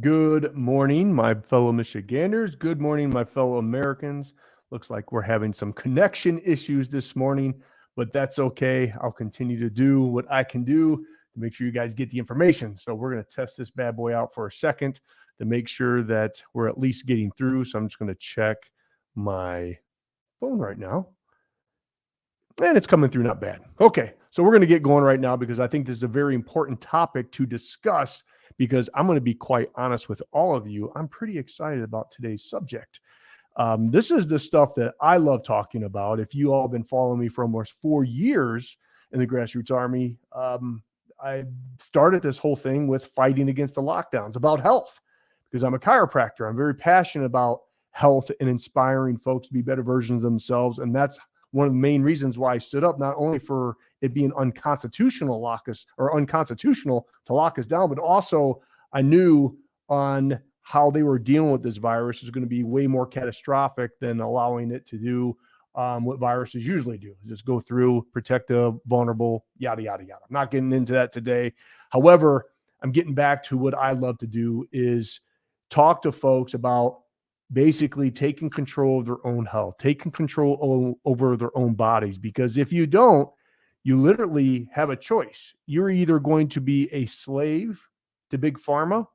Good morning, my fellow Michiganders. Good morning, my fellow Americans. Looks like we're having some connection issues this morning, but that's okay. I'll continue to do what I can do to make sure you guys get the information. So we're going to test this bad boy out for a second to make sure that we're at least getting through. So I'm just going to check my phone right now. And it's coming through not bad. Okay, so we're going to get going right now because I think this is a very important topic to discuss because I'm going to be quite honest with all of you. I'm pretty excited about today's subject. This is the stuff that I love talking about. If you all have been following me for almost 4 years in the Grassroots Army, I started this whole thing with fighting against the lockdowns about health because I'm a chiropractor. I'm very passionate about health and inspiring folks to be better versions of themselves. And that's one of the main reasons why I stood up, not only for it being unconstitutional to lock us down, but also I knew on how they were dealing with this virus is going to be way more catastrophic than allowing it to do what viruses usually do, just go through, protect the vulnerable, yada, yada, yada. I'm not getting into that today. However, I'm getting back to what I love to do is talk to folks about basically taking control of their own health, taking control over their own bodies. Because if you don't, you literally have a choice. You're either going to be a slave to Big Pharma,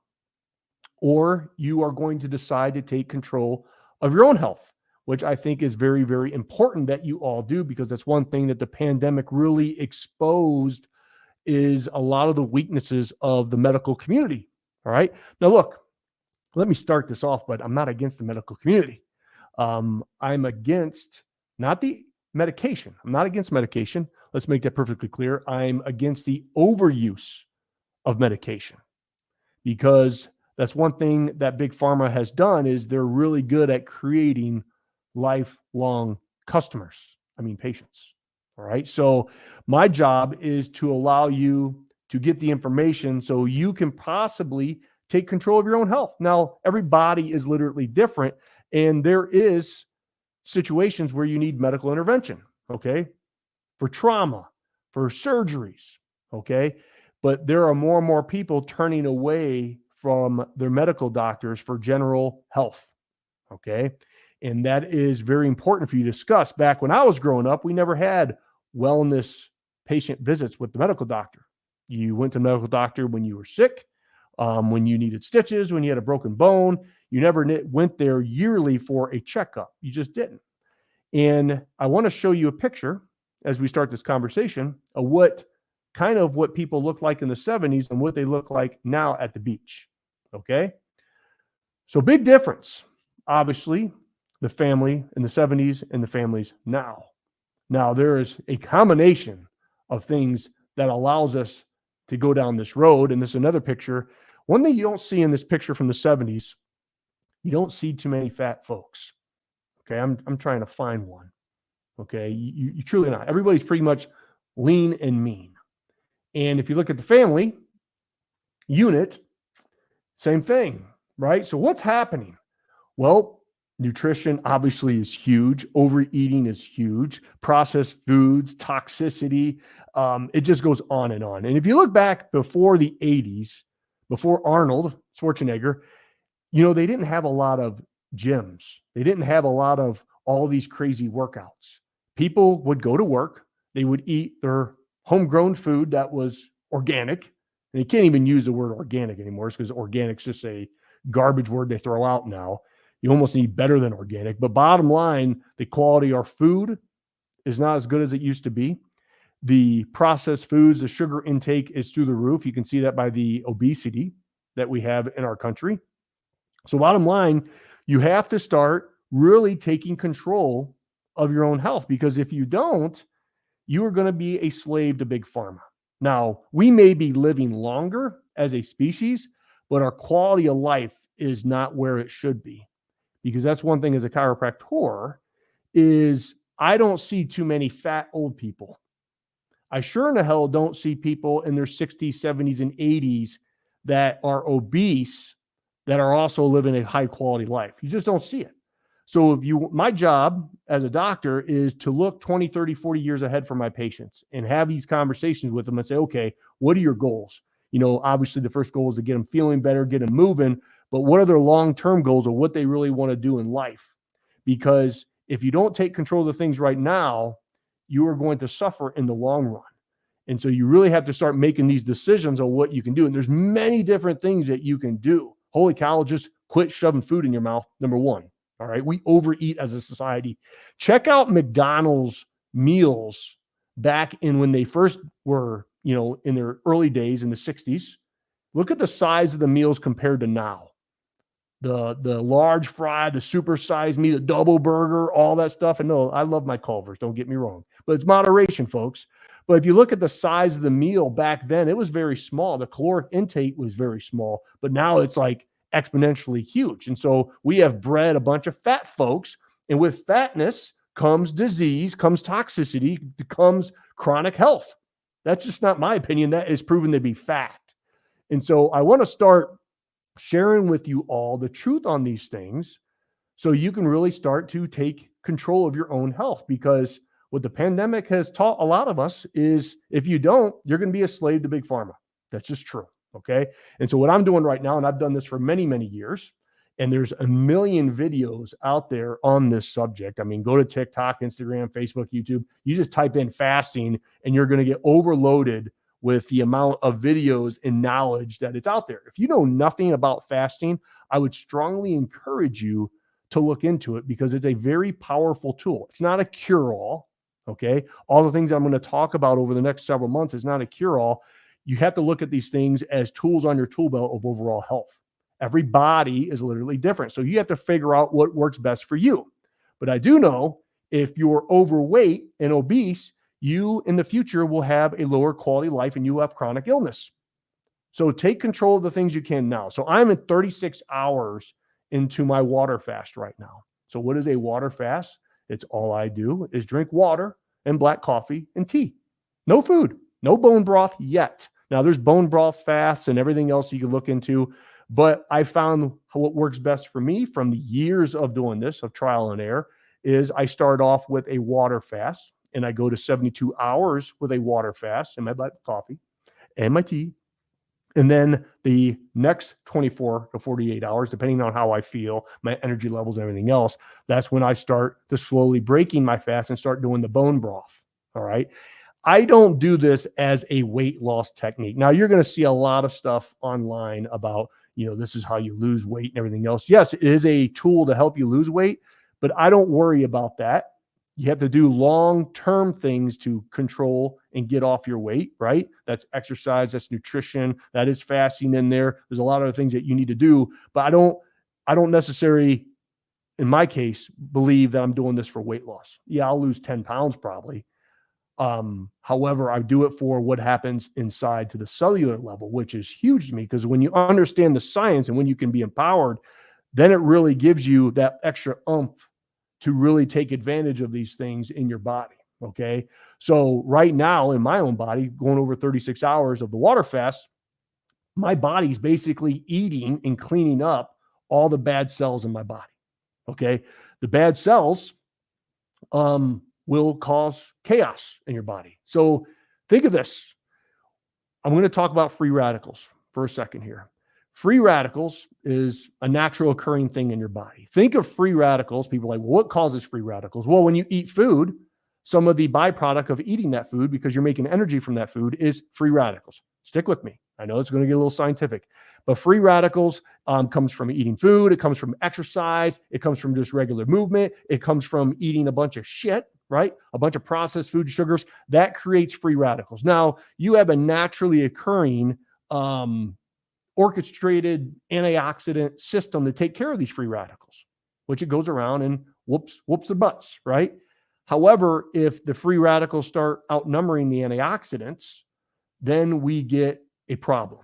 or you are going to decide to take control of your own health, which I think is very, very important that you all do, because that's one thing that the pandemic really exposed is a lot of the weaknesses of the medical community. All right. Now, look, let me start this off, but I'm not against the medical community. I'm against not the medication. I'm not against medication. Let's make that perfectly clear. I'm against the overuse of medication, because that's one thing that Big Pharma has done is they're really good at creating lifelong patients. All right. So my job is to allow you to get the information so you can possibly take control of your own health. Now, every body is literally different, and there is situations where you need medical intervention, okay, for trauma, for surgeries, okay? But there are more and more people turning away from their medical doctors for general health, okay? And that is very important for you to discuss. Back when I was growing up, we never had wellness patient visits with the medical doctor. You went to the medical doctor when you were sick, when you needed stitches, when you had a broken bone. You never went there yearly for a checkup. You just didn't. And I want to show you a picture as we start this conversation of what people looked like in the 70s and what they look like now at the beach. Okay. So big difference, obviously, the family in the 70s and the families now. Now there is a combination of things that allows us to go down this road. And this is another picture. One thing you don't see in this picture from the 70s, you don't see too many fat folks. Okay, I'm trying to find one. Okay, you truly not. Everybody's pretty much lean and mean. And if you look at the family unit, same thing, right? So what's happening? Well, nutrition obviously is huge. Overeating is huge. Processed foods, toxicity, it just goes on and on. And if you look back before the 80s, before Arnold Schwarzenegger, they didn't have a lot of gyms. They didn't have a lot of all these crazy workouts. People would go to work. They would eat their homegrown food that was organic. And you can't even use the word organic anymore because organic's just a garbage word they throw out now. You almost need better than organic. But bottom line, the quality of our food is not as good as it used to be. The processed foods, the sugar intake is through the roof. You can see that by the obesity that we have in our country. So bottom line, you have to start really taking control of your own health, because if you don't, you are going to be a slave to Big Pharma. Now, we may be living longer as a species, but our quality of life is not where it should be. Because that's one thing as a chiropractor is I don't see too many fat old people. I sure in the hell don't see people in their 60s, 70s, and 80s that are obese that are also living a high quality life. You just don't see it. So my job as a doctor is to look 20, 30, 40 years ahead for my patients and have these conversations with them and say, okay, what are your goals? Obviously the first goal is to get them feeling better, get them moving, but what are their long-term goals or what they really want to do in life? Because if you don't take control of the things right now, you are going to suffer in the long run. And so you really have to start making these decisions on what you can do. And there's many different things that you can do. Holy cow, just quit shoving food in your mouth, number one. All right. We overeat as a society. Check out McDonald's meals back in when they first were, in their early days in the 60s. Look at the size of the meals compared to now. The large fry, the super size meat, the double burger, all that stuff. And no, I love my Culvers, don't get me wrong. But it's moderation, folks. But if you look at the size of the meal back then, it was very small. The caloric intake was very small. But now it's like exponentially huge. And so we have bred a bunch of fat folks. And with fatness comes disease, comes toxicity, comes chronic health. That's just not my opinion. That is proven to be fact. And so I want to start sharing with you all the truth on these things so you can really start to take control of your own health, because what the pandemic has taught a lot of us is if you don't, you're going to be a slave to big pharma. That's just true. Okay. And so what I'm doing right now, and I've done this for many, many years, and there's a million videos out there on this subject. I mean, go to TikTok, Instagram, Facebook, YouTube. You just type in fasting and you're going to get overloaded with the amount of videos and knowledge that it's out there. If you know nothing about fasting, I would strongly encourage you to look into it because it's a very powerful tool. It's not a cure-all, okay? All the things I'm going to talk about over the next several months is not a cure-all. You have to look at these things as tools on your tool belt of overall health. Every body is literally different. So you have to figure out what works best for you. But I do know if you're overweight and obese, you in the future will have a lower quality life and you have chronic illness. So take control of the things you can now. So I'm at 36 hours into my water fast right now. So what is a water fast? It's all I do is drink water and black coffee and tea. No food, no bone broth yet. Now there's bone broth fasts and everything else you can look into, but I found what works best for me from the years of doing this, of trial and error, is I start off with a water fast. And I go to 72 hours with a water fast and my black coffee and my tea. And then the next 24 to 48 hours, depending on how I feel, my energy levels and everything else, that's when I start to slowly breaking my fast and start doing the bone broth. All right. I don't do this as a weight loss technique. Now you're going to see a lot of stuff online about, this is how you lose weight and everything else. Yes, it is a tool to help you lose weight, but I don't worry about that. You have to do long-term things to control and get off your weight, right? That's exercise, that's nutrition, that is fasting in there. There's a lot of things that you need to do, but I don't necessarily, in my case, believe that I'm doing this for weight loss. Yeah, I'll lose 10 pounds probably. However, I do it for what happens inside to the cellular level, which is huge to me, because when you understand the science and when you can be empowered, then it really gives you that extra oomph to really take advantage of these things in your body. Okay. So right now in my own body, going over 36 hours of the water fast, my body's basically eating and cleaning up all the bad cells in my body. Okay. The bad cells will cause chaos in your body. So think of this. I'm going to talk about free radicals for a second here. Free radicals is a natural occurring thing in your body. Think of free radicals. People are like, well, what causes free radicals? Well, when you eat food, some of the byproduct of eating that food, because you're making energy from that food, is free radicals. Stick with me. I know it's going to get a little scientific, but free radicals comes from eating food. It comes from exercise. It comes from just regular movement. It comes from eating a bunch of shit, right? A bunch of processed food, sugars. That creates free radicals. Now, you have a naturally occurring orchestrated antioxidant system to take care of these free radicals, which it goes around and whoops the butts, right? However, if the free radicals start outnumbering the antioxidants, then we get a problem.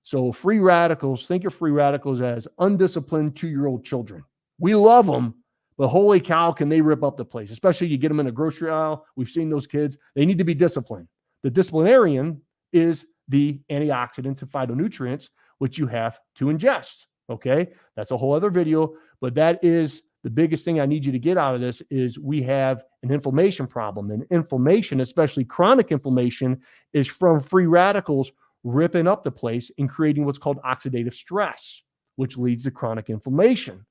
So free radicals, think of free radicals as undisciplined 2-year-old children. We love them, but holy cow, can they rip up the place, especially you get them in a grocery aisle. We've seen those kids. They need to be disciplined. The disciplinarian is the antioxidants and phytonutrients, which you have to ingest. Okay. That's a whole other video, but that is the biggest thing I need you to get out of this is we have an inflammation problem, and inflammation, especially chronic inflammation, is from free radicals ripping up the place and creating what's called oxidative stress, which leads to chronic inflammation.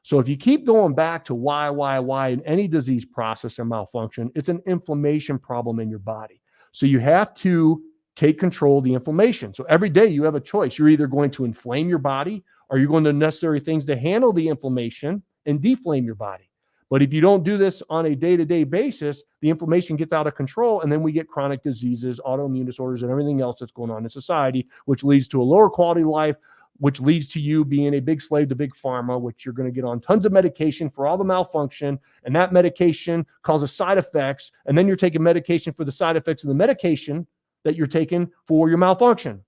So if you keep going back to why in any disease process or malfunction, it's an inflammation problem in your body. So you have to take control of the inflammation. So every day you have a choice. You're either going to inflame your body or you're going to do necessary things to handle the inflammation and deflame your body. But if you don't do this on a day-to-day basis, the inflammation gets out of control, and then we get chronic diseases, autoimmune disorders, and everything else that's going on in society, which leads to a lower quality of life, which leads to you being a big slave to big pharma, which you're going to get on tons of medication for all the malfunction, and that medication causes side effects, and then you're taking medication for the side effects of the medication that you're taking for your malfunction.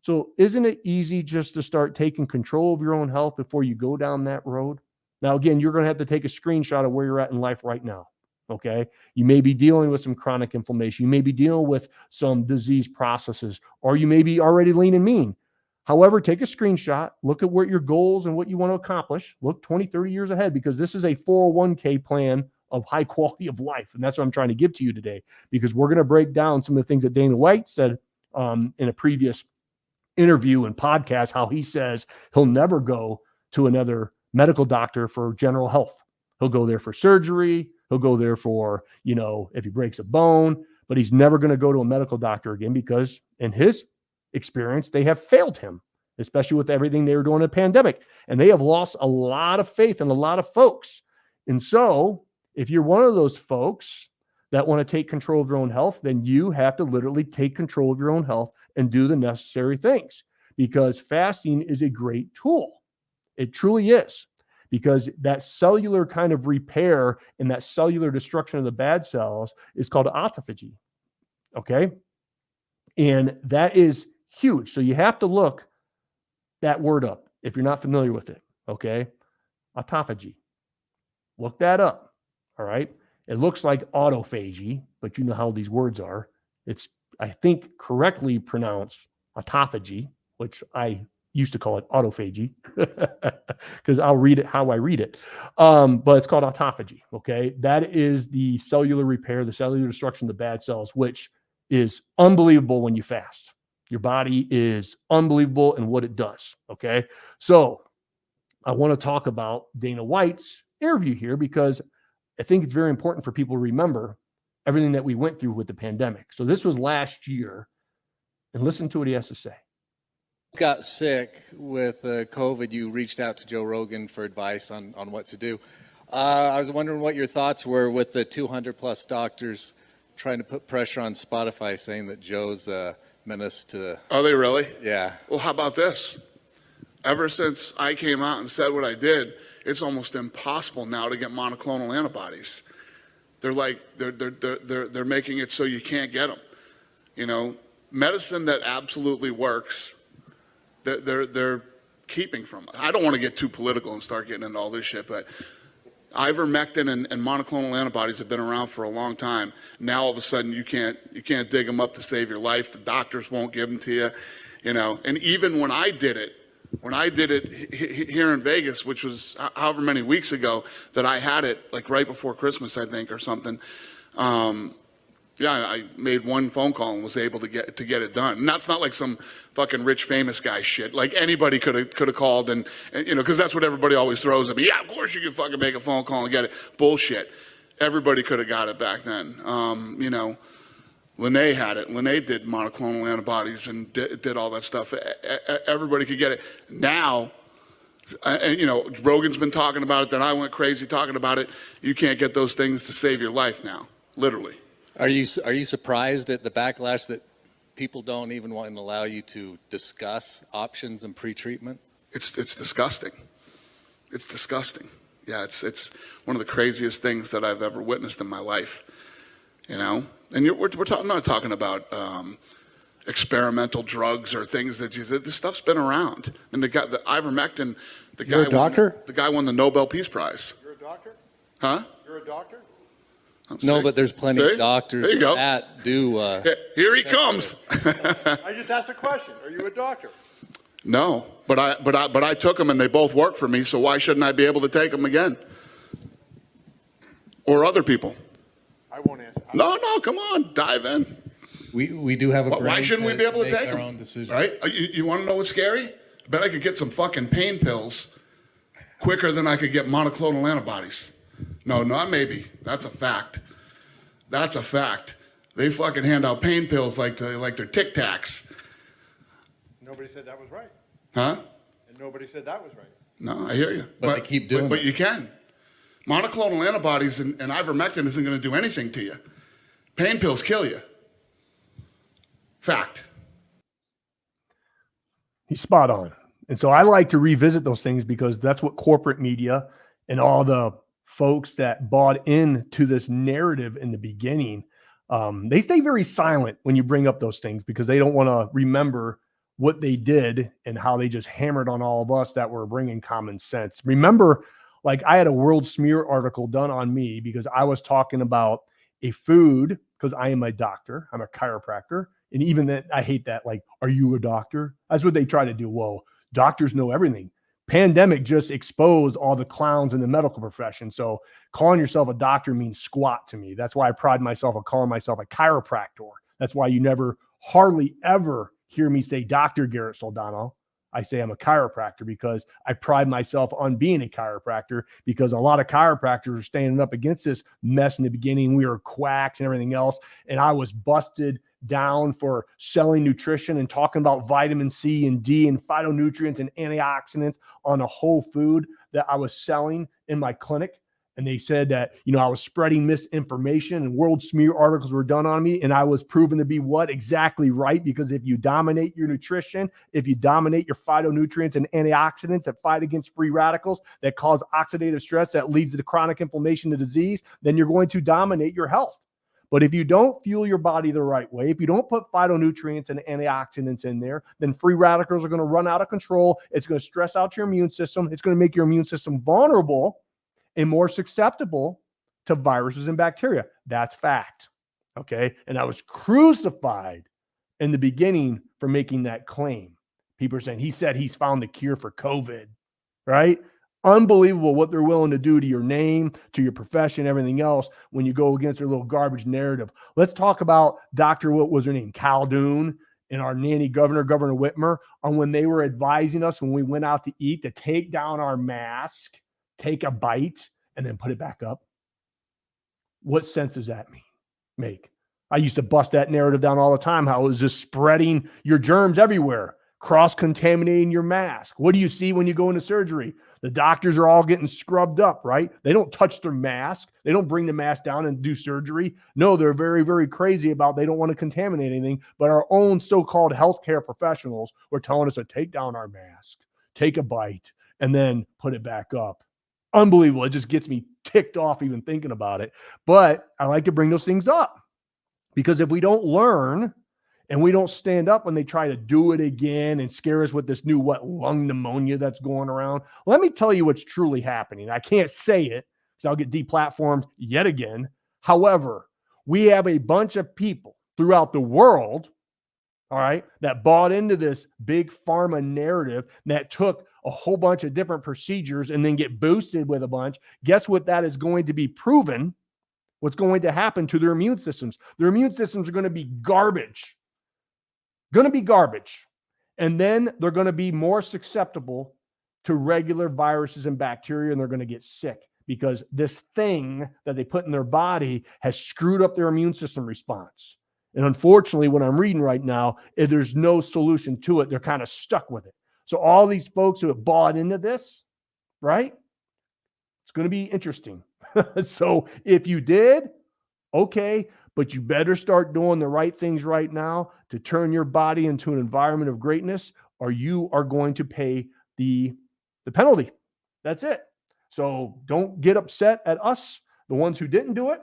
So isn't it easy just to start taking control of your own health before you go down that road? Now, again, you're going to have to take a screenshot of where you're at in life right now, okay? You may be dealing with some chronic inflammation. You may be dealing with some disease processes, or you may be already lean and mean. However, take a screenshot, look at what your goals and what you want to accomplish. Look 20, 30 years ahead, because this is a 401k plan of high quality of life. And that's what I'm trying to give to you today, because we're going to break down some of the things that Dana White said in a previous interview and podcast, how he says he'll never go to another medical doctor for general health. He'll go there for surgery. He'll go there for, if he breaks a bone, but he's never going to go to a medical doctor again, because in his experience, they have failed him, especially with everything they were doing in the pandemic. And they have lost a lot of faith in a lot of folks. And so if you're one of those folks that want to take control of your own health, then you have to literally take control of your own health and do the necessary things, because fasting is a great tool. It truly is, because that cellular kind of repair and that cellular destruction of the bad cells is called autophagy. Okay. And that is huge. So you have to look that word up if you're not familiar with it. Okay. Autophagy. Look that up. All right. It looks like autophagy, but you know how these words are. It's, I think, correctly pronounced autophagy, which I used to call it autophagy because I'll read it how I read it. But it's called autophagy. Okay. That is the cellular repair, the cellular destruction of the bad cells, which is unbelievable when you fast. Your body is unbelievable in what it does. Okay. So I want to talk about Dana White's interview here, because I think it's very important for people to remember everything that we went through with the pandemic. So this was last year, and listen to what he has to say. Got sick with COVID, you reached out to Joe Rogan for advice on what to do. I was wondering what your thoughts were with the 200 plus doctors trying to put pressure on Spotify, saying that Joe's a menace to... Are they really? Yeah. Well, how about this? Ever since I came out and said what I did, it's almost impossible now to get monoclonal antibodies. They're making it so you can't get them. Medicine that absolutely works, they're keeping from us. I don't want to get too political and start getting into all this shit, but ivermectin and monoclonal antibodies have been around for a long time. Now all of a sudden you can't dig them up to save your life. The doctors won't give them to you, And even when I did it here in Vegas, which was however many weeks ago that I had it, like right before Christmas, I think, or something. I made one phone call and was able to get it done. And that's not like some fucking rich famous guy shit. Like anybody could have called and because that's what everybody always throws at me. Yeah, of course you can fucking make a phone call and get it. Bullshit. Everybody could have got it back then. Lene had it. Lene did monoclonal antibodies and did all that stuff. Everybody could get it. Now, Rogan's been talking about it. Then I went crazy talking about it. You can't get those things to save your life now, literally. Are you surprised at the backlash that people don't even want to allow you to discuss options and pre-treatment? It's disgusting. It's disgusting. Yeah, it's one of the craziest things that I've ever witnessed in my life. And we're not talking about experimental drugs or things that this stuff's been around. And the ivermectin, You're a doctor? The guy won the Nobel Peace Prize. You're a doctor? Huh? You're a doctor? No, but there's plenty of doctors that do. Here he comes. I just asked a question. Are you a doctor? No, but I took them and they both work for me. So why shouldn't I be able to take them again? Or other people? I won't answer. No, come on, dive in. We do have a brain. Why shouldn't we be able to make take our them? own decisions. Right? You want to know what's scary? I bet I could get some fucking pain pills quicker than I could get monoclonal antibodies. No, not maybe. That's a fact. That's a fact. They fucking hand out pain pills like they're Tic Tacs. Nobody said that was right. Huh? And nobody said that was right. No, I hear you. But they keep doing But it. you can. Monoclonal antibodies and ivermectin isn't going to do anything to you. Pain pills kill you. Fact. He's spot on. And so I like to revisit those things because that's what corporate media and all the folks that bought into this narrative in the beginning, they stay very silent when you bring up those things because they don't want to remember what they did and how they just hammered on all of us that were bringing common sense. Remember, like I had a World Smear article done on me because I was talking about a food because I am a doctor. I'm a chiropractor. And even then, I hate that. Like, are you a doctor? That's what they try to do. Well, doctors know everything. Pandemic just exposed all the clowns in the medical profession. So calling yourself a doctor means squat to me. That's why I pride myself on calling myself a chiropractor. That's why you never hardly ever hear me say Dr. Garrett Soldano. I say I'm a chiropractor because I pride myself on being a chiropractor because a lot of chiropractors are standing up against this mess in the beginning. We were quacks and everything else. And I was busted down for selling nutrition and talking about vitamin C and D and phytonutrients and antioxidants on a whole food that I was selling in my clinic. And they said that, I was spreading misinformation and world smear articles were done on me. And I was proven to be what? Exactly right. Because if you dominate your nutrition, if you dominate your phytonutrients and antioxidants that fight against free radicals, that cause oxidative stress, that leads to chronic inflammation and disease, then you're going to dominate your health. But if you don't fuel your body the right way, if you don't put phytonutrients and antioxidants in there, then free radicals are going to run out of control. It's going to stress out your immune system. It's going to make your immune system vulnerable and more susceptible to viruses and bacteria. That's fact. Okay. And I was crucified in the beginning for making that claim. People are saying, he said he's found the cure for COVID, right? Unbelievable what they're willing to do to your name, to your profession, everything else when you go against their little garbage narrative. Let's talk about what was her name? Caldoon and our nanny governor, Governor Whitmer, on when they were advising us when we went out to eat to take down our mask, take a bite, and then put it back up. What sense does that make? I used to bust that narrative down all the time, how it was just spreading your germs everywhere, cross-contaminating your mask. What do you see when you go into surgery? The doctors are all getting scrubbed up, right? They don't touch their mask. They don't bring the mask down and do surgery. No, they're very, very crazy about they don't want to contaminate anything. But our own so-called healthcare professionals were telling us to take down our mask, take a bite, and then put it back up. Unbelievable. It just gets me ticked off even thinking about it. But I like to bring those things up because if we don't learn and we don't stand up when they try to do it again and scare us with this new lung pneumonia that's going around, let me tell you what's truly happening. I can't say it because I'll get deplatformed yet again. However, we have a bunch of people throughout the world, all right, that bought into this big pharma narrative that took a whole bunch of different procedures and then get boosted with a bunch. Guess what that is going to be proven? What's going to happen to their immune systems? Their immune systems are going to be garbage. And then they're going to be more susceptible to regular viruses and bacteria, and they're going to get sick because this thing that they put in their body has screwed up their immune system response. And unfortunately, what I'm reading right now, if there's no solution to it, they're kind of stuck with it. So all these folks who have bought into this, right? It's going to be interesting. So if you did, okay, but you better start doing the right things right now to turn your body into an environment of greatness, or you are going to pay the penalty. That's it. So don't get upset at us, the ones who didn't do it,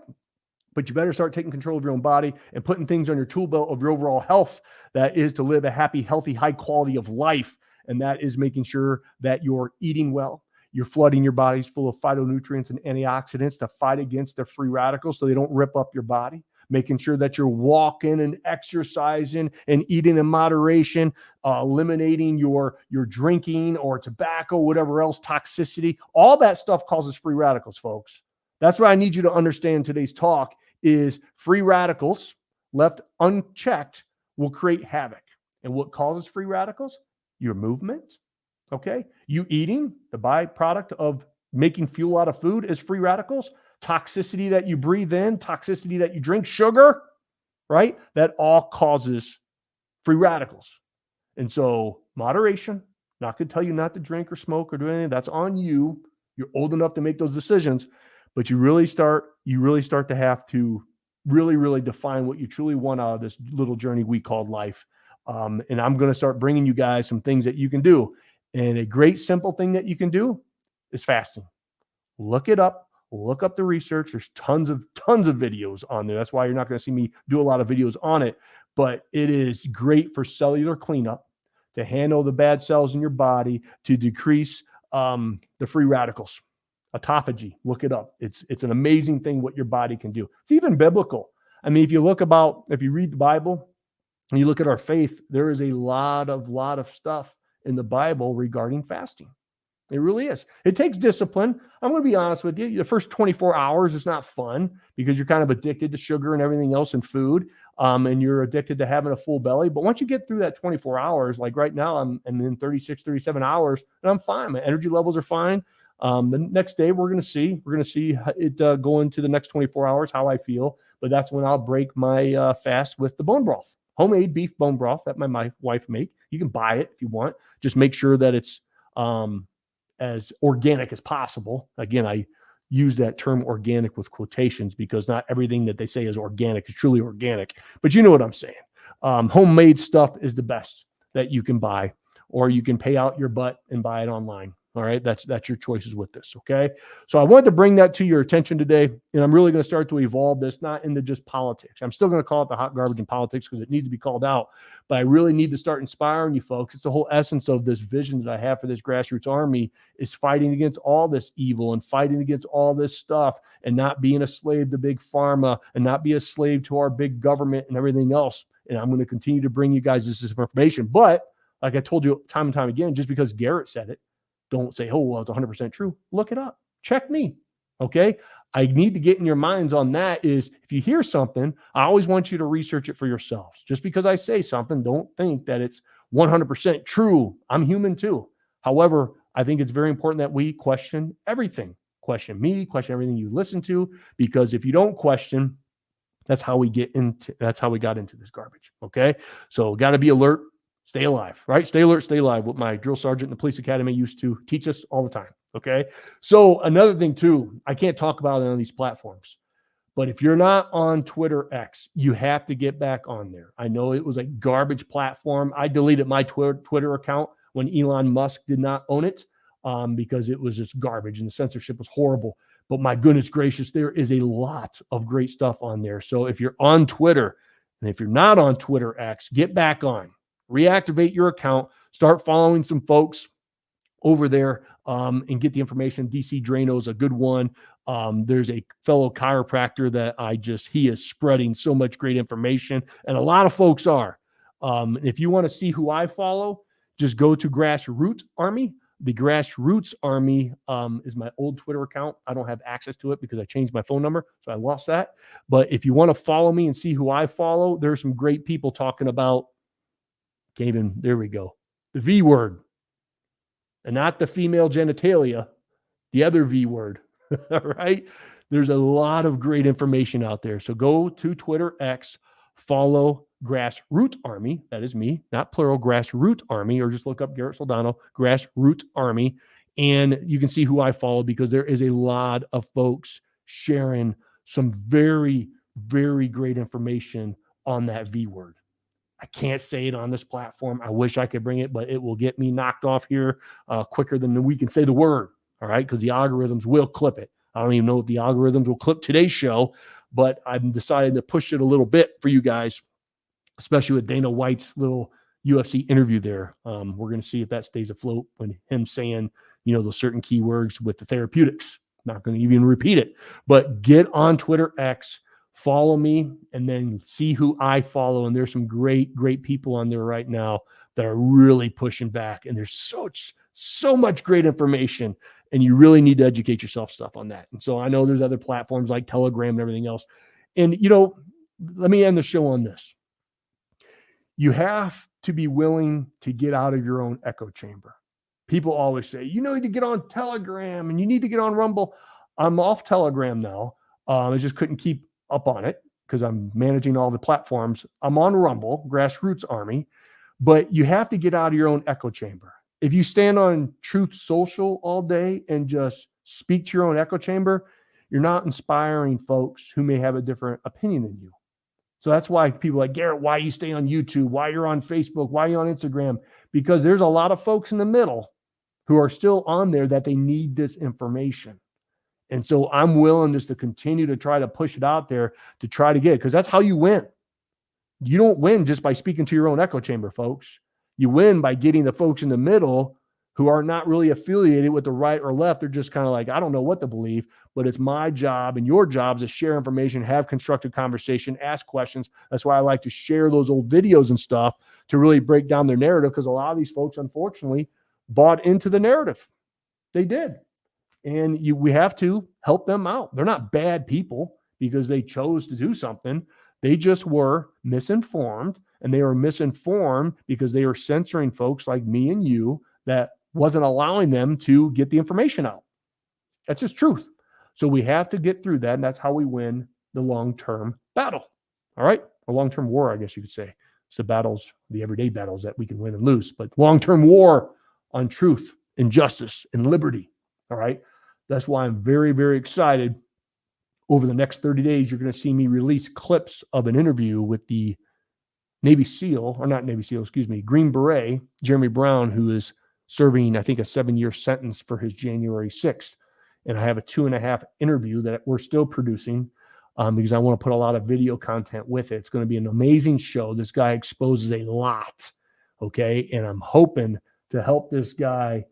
but you better start taking control of your own body and putting things on your tool belt of your overall health. That is to live a happy, healthy, high quality of life. And that is making sure that you're eating well. You're flooding your bodies full of phytonutrients and antioxidants to fight against the free radicals so they don't rip up your body. Making sure that you're walking and exercising and eating in moderation, eliminating your drinking or tobacco, whatever else, toxicity. All that stuff causes free radicals, folks. That's what I need you to understand in today's talk is free radicals left unchecked, will create havoc. And what causes free radicals? Your movement. Okay. You eating, the byproduct of making fuel out of food is free radicals. Toxicity that you breathe in, toxicity that you drink, sugar, right? That all causes free radicals. And so moderation, not going to tell you not to drink or smoke or do anything. That's on you. You're old enough to make those decisions, but you really start to have to really define what you truly want out of this little journey we called life. And I'm going to start bringing you guys some things that you can do. And a great simple thing that you can do is fasting. Look it up. Look up the research. There's tons of videos on there. That's why you're not going to see me do a lot of videos on it. But it is great for cellular cleanup, to handle the bad cells in your body, to decrease the free radicals. Autophagy. Look it up. It's an amazing thing what your body can do. It's even biblical. I mean, if you read the Bible and you look at our faith, there is a lot of stuff in the Bible regarding fasting. It really is. It takes discipline. I'm going to be honest with you. The first 24 hours is not fun because you're kind of addicted to sugar and everything else and food. And you're addicted to having a full belly. But once you get through that 24 hours, like right now, I'm in 36, 37 hours and I'm fine. My energy levels are fine. The next day we're going to see it go into the next 24 hours, how I feel. But that's when I'll break my fast with the bone broth, homemade beef bone broth that my wife make. You can buy it if you want. Just make sure that it's as organic as possible. Again, I use that term organic with quotations because not everything that they say is organic is truly organic, but you know what I'm saying. Homemade stuff is the best that you can buy, or you can pay out your butt and buy it online. All right. That's your choices with this. Okay. So I wanted to bring that to your attention today. And I'm really going to start to evolve this, not into just politics. I'm still going to call it the hot garbage in politics because it needs to be called out, but I really need to start inspiring you folks. It's the whole essence of this vision that I have for this grassroots army is fighting against all this evil and fighting against all this stuff and not being a slave to big pharma and not be a slave to our big government and everything else. And I'm going to continue to bring you guys this information. But like I told you time and time again, just because Garrett said it, don't say, oh, well, it's 100% true. Look it up. Check me. Okay. I need to get in your minds on that is if you hear something, I always want you to research it for yourselves. Just because I say something, don't think that it's 100% true. I'm human too. However, I think it's very important that we question everything. Question me, question everything you listen to, because if you don't question, that's how we got into this garbage. Okay. So got to be alert. Stay alive, right? Stay alert, stay alive. What my drill sergeant in the police academy used to teach us all the time. Okay. So another thing too, I can't talk about it on these platforms, but if you're not on Twitter X, you have to get back on there. I know it was a garbage platform. I deleted my Twitter account when Elon Musk did not own it because it was just garbage and the censorship was horrible. But my goodness gracious, there is a lot of great stuff on there. So if you're on Twitter and if you're not on Twitter X, get back on. Reactivate your account, start following some folks over there and get the information. DC Drano is a good one. There's a fellow chiropractor that he is spreading so much great information, and a lot of folks are. If you want to see who I follow, just go to Grassroots Army. The Grassroots Army is my old Twitter account. I don't have access to it because I changed my phone number, so I lost that. But if you want to follow me and see who I follow, there's some great people talking about there we go. The V word. And not the female genitalia, the other V word. All right. There's a lot of great information out there. So go to Twitter X, follow Grassroots Army. That is me, not plural, Grassroots Army, or just look up Garrett Soldano, Grassroots Army. And you can see who I follow because there is a lot of folks sharing some very, very great information on that V word. I can't say it on this platform. I wish I could bring it, but it will get me knocked off here quicker than we can say the word. All right. Because the algorithms will clip it. I don't even know if the algorithms will clip today's show, but I'm decided to push it a little bit for you guys, especially with Dana White's little UFC interview there. We're going to see if that stays afloat when him saying, those certain keywords with the therapeutics. Not going to even repeat it, but get on Twitter X. Follow me and then see who I follow. And there's some great, great people on there right now that are really pushing back. And there's so much great information. And you really need to educate yourself stuff on that. And so I know there's other platforms like Telegram and everything else. And, let me end the show on this. You have to be willing to get out of your own echo chamber. People always say, you need to get on Telegram and you need to get on Rumble. I'm off Telegram now. I just couldn't keep up on it because I'm managing all the platforms. I'm on Rumble, Grassroots Army, but you have to get out of your own echo chamber. If you stand on Truth Social all day and just speak to your own echo chamber, you're not inspiring folks who may have a different opinion than you. So that's why people are like, Garrett, why you stay on YouTube? Why you're on Facebook? Why you on Instagram? Because there's a lot of folks in the middle who are still on there that they need this information. And so I'm willing just to continue to try to push it out there to try to get it, because that's how you win. You don't win just by speaking to your own echo chamber, folks. You win by getting the folks in the middle who are not really affiliated with the right or left. They're just kind of like, I don't know what to believe, but it's my job and your job to share information, have constructive conversation, ask questions. That's why I like to share those old videos and stuff to really break down their narrative, because a lot of these folks, unfortunately, bought into the narrative. They did. And we have to help them out. They're not bad people because they chose to do something. They just were misinformed, and they were misinformed because they were censoring folks like me and you that wasn't allowing them to get the information out. That's just truth. So we have to get through that, and that's how we win the long-term battle. All right? A long-term war, I guess you could say. It's the battles, the everyday battles that we can win and lose, but long-term war on truth and justice and liberty. All right? That's why I'm very, very excited. Over the next 30 days, you're going to see me release clips of an interview with the Navy SEAL, or not Navy SEAL, excuse me, Green Beret, Jeremy Brown, who is serving, I think, a 7-year sentence for his January 6th. And I have a 2.5 interview that we're still producing because I want to put a lot of video content with it. It's going to be an amazing show. This guy exposes a lot, okay? And I'm hoping to help this guy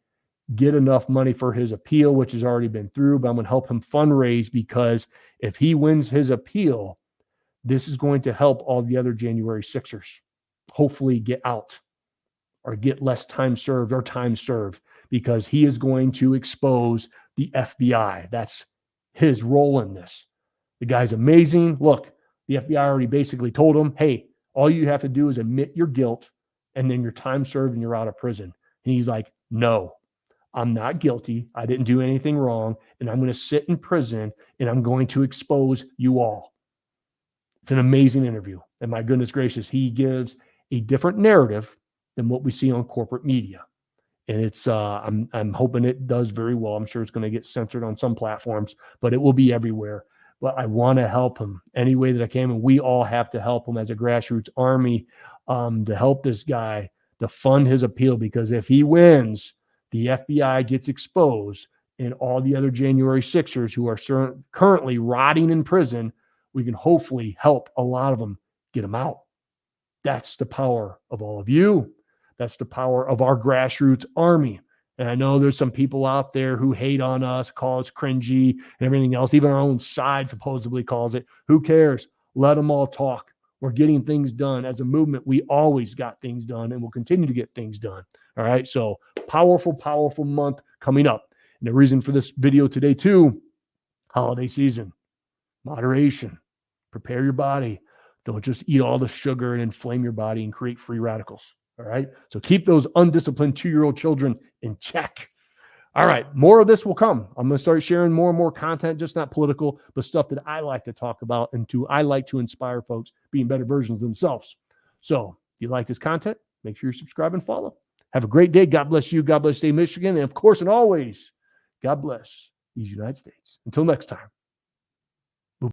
get enough money for his appeal, which has already been through, but I'm going to help him fundraise, because if he wins his appeal, this is going to help all the other January 6ers hopefully get out or get less time served or time served, because he is going to expose the FBI. That's his role in this. The guy's amazing. Look, the FBI already basically told him, hey, all you have to do is admit your guilt, and then your time served and you're out of prison. And he's like, no, I'm not guilty. I didn't do anything wrong. And I'm going to sit in prison and I'm going to expose you all. It's an amazing interview. And my goodness gracious, he gives a different narrative than what we see on corporate media. And it's I'm hoping it does very well. I'm sure it's going to get censored on some platforms, but it will be everywhere. But I want to help him any way that I can. And we all have to help him as a grassroots army to help this guy to fund his appeal, because if he wins, the FBI gets exposed, and all the other January 6ers who are currently rotting in prison, we can hopefully help a lot of them get them out. That's the power of all of you. That's the power of our grassroots army. And I know there's some people out there who hate on us, call us cringy and everything else. Even our own side supposedly calls it. Who cares? Let them all talk. We're getting things done. As a movement, we always got things done, and we'll continue to get things done. All right. So powerful, powerful month coming up. And the reason for this video today too, holiday season, moderation, prepare your body. Don't just eat all the sugar and inflame your body and create free radicals. All right. So keep those undisciplined 2-year-old children in check. All right. More of this will come. I'm going to start sharing more and more content, just not political, but stuff that I like to talk about, and I like to inspire folks being better versions of themselves. So if you like this content, make sure you subscribe and follow. Have a great day. God bless you. God bless State of Michigan. And of course, and always, God bless these United States. Until next time.